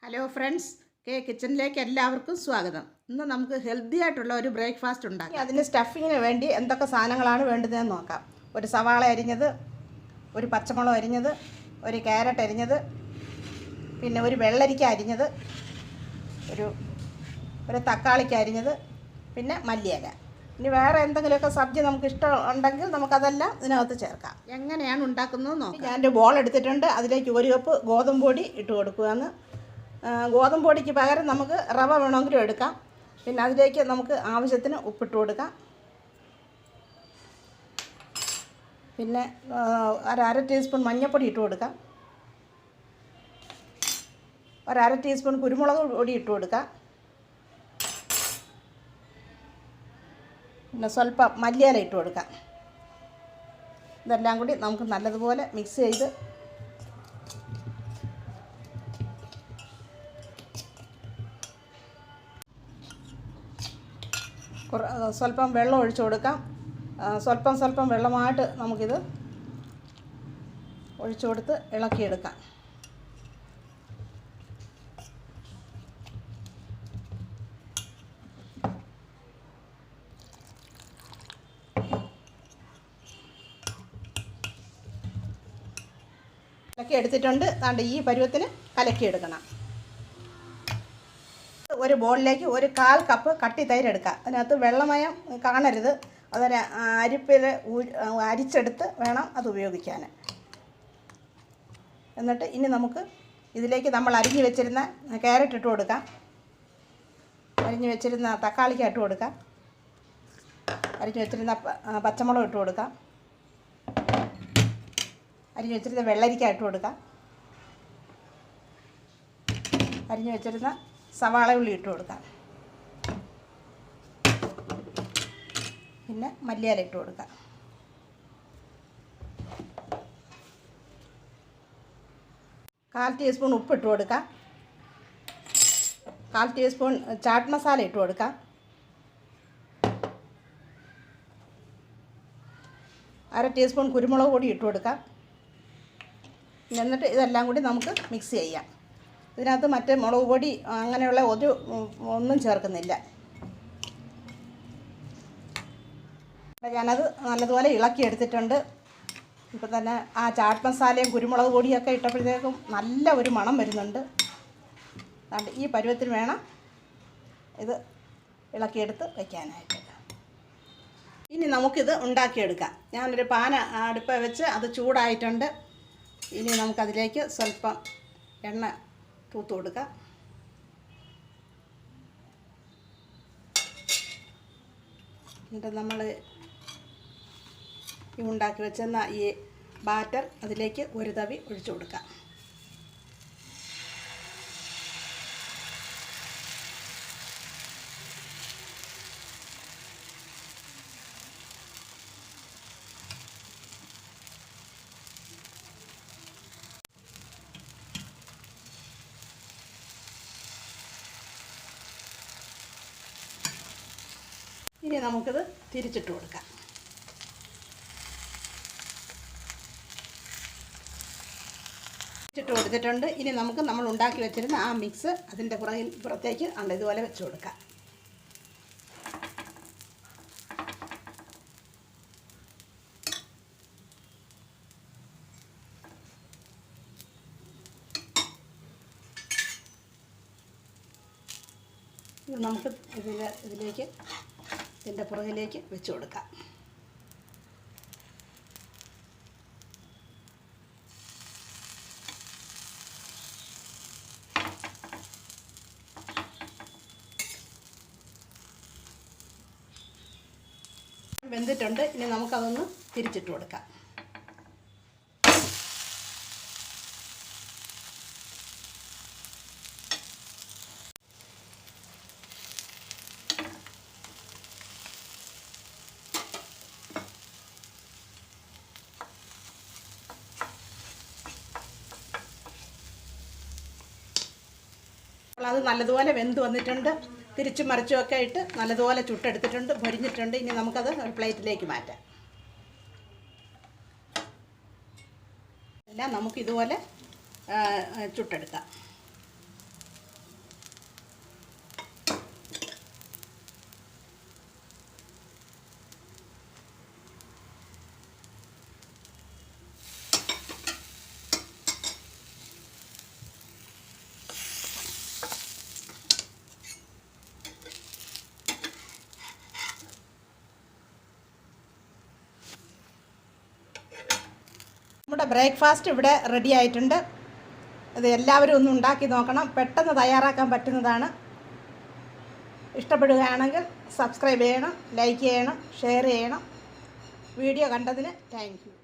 Hello friends, കിച്ചണിലേക്ക് എല്ലാവർക്കും സ്വാഗതം. ഇന്ന് നമുക്ക് ഹെൽത്തി ആയിട്ടുള്ള ഒരു ബ്രേക്ക്ഫാസ്റ്റ് ഉണ്ടാക്കാം. അതിന് സ്റ്റഫിങ്ങിന് വേണ്ടി എന്തൊക്കെ സാധനങ്ങളാണ് വേണ്ടതെന്ന് നോക്കാം. ഒരു സവാള അരിഞ്ഞത്, ഒരു പച്ചമുളക് അരിഞ്ഞത്, ഒരു ക്യാരറ്റ് അരിഞ്ഞത്, പിന്നെ ഒരു വെള്ളരിക്ക അരിഞ്ഞത്, ഒരു തക്കാളിക്ക അരിഞ്ഞത്, പിന്നെ മല്ലിയില. ഇനി വേറെ എന്തെങ്കിലുമൊക്കെ സബ്ജി നമുക്ക് ഇഷ്ടം ഉണ്ടെങ്കിൽ നമുക്കതെല്ലാം ഇതിനകത്ത് ചേർക്കാം. എങ്ങനെയാണ് ഉണ്ടാക്കുന്നത് നോക്കാം. ഞാനൊരു ബോൾ എടുത്തിട്ടുണ്ട്. അതിലേക്ക് 1 കപ്പ് ഗോതമ്പ് പൊടി ഇട്ട് കൊടുക്കുകയാണ്. ഗോതമ്പ് പൊടിക്ക് പകരം നമുക്ക് റവ വേണമെങ്കിലും എടുക്കാം. പിന്നെ അതിലേക്ക് നമുക്ക് ആവശ്യത്തിന് ഉപ്പിട്ട് കൊടുക്കാം. പിന്നെ അര ടീസ്പൂൺ മഞ്ഞൾപ്പൊടി ഇട്ട് കൊടുക്കാം. അര ടീസ്പൂൺ കുരുമുളക് പൊടി ഇട്ട് കൊടുക്കാം. പിന്നെ സ്വല്പം മല്ലിയില ഇട്ട് കൊടുക്കാം. ഇതെല്ലാം കൂടി നമുക്ക് നല്ലതുപോലെ മിക്സ് ചെയ്ത് സ്വല്പം വെള്ളം ഒഴിച്ചു കൊടുക്കാം. സ്വല്പം വെള്ളമായിട്ട് നമുക്കിത് ഒഴിച്ചു കൊടുത്ത് ഇളക്കിയെടുക്കാം. ഇളക്കി എടുത്തിട്ടുണ്ട്. ദാണ്ട് ഈ പരുവത്തിന് കലക്കിയെടുക്കണം. ഒരു ബോളിലേക്ക് 1/4 കപ്പ് കട്ടി തൈര് എടുക്കുക. അതിനകത്ത് വെള്ളമയം കാണരുത്. അതൊരു അരിപ്പിൽ അരിച്ചെടുത്ത് വേണം അത് ഉപയോഗിക്കാൻ. എന്നിട്ട് ഇനി നമുക്ക് ഇതിലേക്ക് നമ്മൾ അരിഞ്ഞു വെച്ചിരുന്ന ക്യാരറ്റ് ഇട്ട് കൊടുക്കാം. അരിഞ്ഞു വെച്ചിരുന്ന തക്കാളിക്ക ഇട്ട് കൊടുക്കാം. അരിഞ്ഞു വെച്ചിരുന്ന പച്ചമുളക് ഇട്ട് കൊടുക്കാം. അരിഞ്ഞു വെച്ചിരുന്ന വെള്ളരിക്ക ഇട്ട് കൊടുക്കാം. അരിഞ്ഞു വെച്ചിരുന്ന സവാള ഉള്ളി ഇട്ട് കൊടുക്കാം. പിന്നെ മല്ലിയില ഇട്ട് കൊടുക്കാം. കാൽ ടീസ്പൂൺ ഉപ്പ് ഇട്ട് കൊടുക്കാം. കാൽ ടീസ്പൂൺ ചാട്ട് മസാല ഇട്ട് കൊടുക്കാം. അര ടീസ്പൂൺ കുരുമുളക് പൊടി ഇട്ട് കൊടുക്കാം. എന്നിട്ട് ഇതെല്ലാം കൂടി നമുക്ക് മിക്സ് ചെയ്യാം. ഇതിനകത്ത് മറ്റേ മുളക് പൊടി അങ്ങനെയുള്ള ഒന്നും ചേർക്കുന്നില്ല. ഞാനത് നല്ലതുപോലെ ഇളക്കിയെടുത്തിട്ടുണ്ട്. ഇപ്പം തന്നെ ആ ചാട്ട് മസാലയും കുരുമുളക് പൊടിയൊക്കെ ഇട്ടപ്പോഴത്തേക്കും നല്ല ഒരു മണം വരുന്നുണ്ട്. അതുകൊണ്ട് ഈ പരുവത്തിന് വേണം ഇത് ഇളക്കിയെടുത്ത് വയ്ക്കാനായിട്ട്. ഇനി നമുക്കിത് ഉണ്ടാക്കിയെടുക്കാം. ഞാനൊരു പാൻ അടുപ്പ് വെച്ച് അത് ചൂടായിട്ടുണ്ട്. ഇനി നമുക്കതിലേക്ക് സ്വല്പം എണ്ണ തൂത്ത് കൊടുക്കാം. എന്നിട്ട് നമ്മൾ ഈ ഉണ്ടാക്കി വെച്ചെന്ന ഈ ബാറ്റർ അതിലേക്ക് ഒരു തവി ഒഴിച്ചു കൊടുക്കാം. ഇനി നമുക്കിത് തിരിച്ചിട്ട് കൊടുക്കാം. തിരിച്ചിട്ട് കൊടുത്തിട്ടുണ്ട്. ഇനി നമുക്ക് നമ്മൾ ഉണ്ടാക്കി വെച്ചിരുന്ന ആ മിക്സ് അതിൻ്റെ പുറത്തേക്ക് ഇതുപോലെ വെച്ച് കൊടുക്കാം. നമുക്ക് ഇതിലേക്ക് ഇതിൻ്റെ പുറകിലേക്ക് വെച്ച് കൊടുക്കാം. വെന്തിട്ടുണ്ട്. ഇനി നമുക്കതൊന്ന് തിരിച്ചിട്ട് കൊടുക്കാം. അത് നല്ലതുപോലെ വെന്ത് വന്നിട്ടുണ്ട്. തിരിച്ചും മറിച്ചുമൊക്കെ ഇട്ട് നല്ലതുപോലെ ചുട്ടെടുത്തിട്ടുണ്ട്, പൊരിഞ്ഞിട്ടുണ്ട്. ഇനി നമുക്കത് ഒരു പ്ലേറ്റിലേക്ക് മാറ്റാം. എല്ലാം നമുക്കിതുപോലെ ചുട്ടെടുക്കാം. നമ്മുടെ ബ്രേക്ക്ഫാസ്റ്റ് ഇവിടെ റെഡി ആയിട്ടുണ്ട്. ഇത് എല്ലാവരും ഒന്ന് ഉണ്ടാക്കി നോക്കണം. പെട്ടെന്ന് തയ്യാറാക്കാൻ പറ്റുന്നതാണ്. ഇഷ്ടപ്പെടുകയാണെങ്കിൽ സബ്സ്ക്രൈബ് ചെയ്യണം, ലൈക്ക് ചെയ്യണം, ഷെയർ ചെയ്യണം. വീഡിയോ കണ്ടതിന് താങ്ക് യു.